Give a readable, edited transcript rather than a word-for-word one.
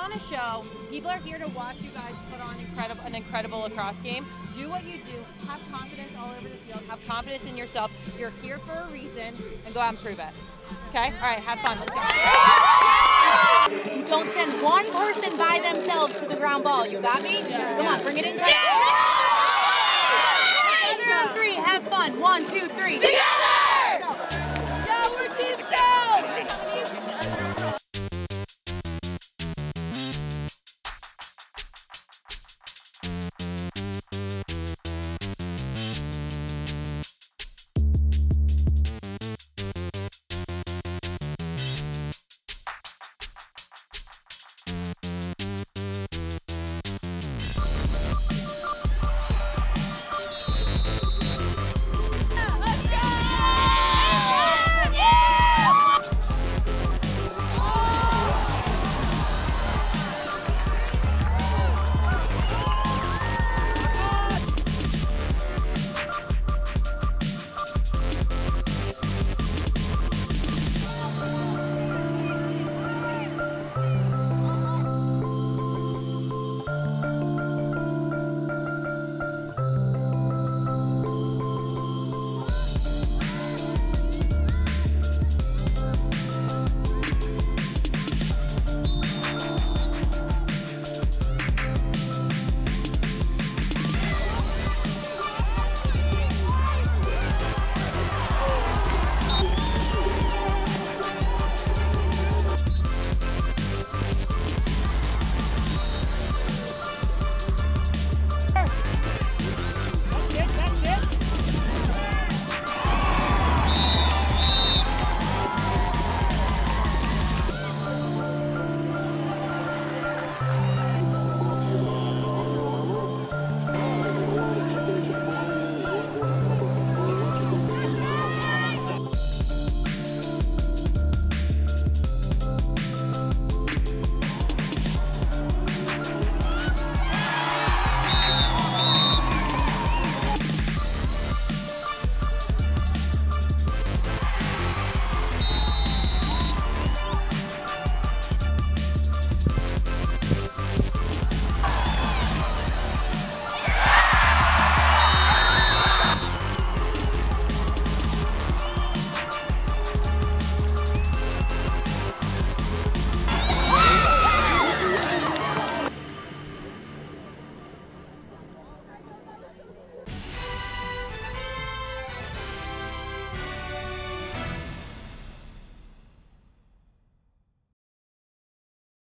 on a show. People are here to watch you guys put on an incredible lacrosse game. Do what you do. Have confidence all over the field. Have confidence in yourself. You're here for a reason, and go out and prove it. Okay? All right, have fun. Let's go. You don't send one person by themselves to the ground ball. You got me? Come on, bring it in tight. Together on three. Have fun. 1, 2, 3. Together!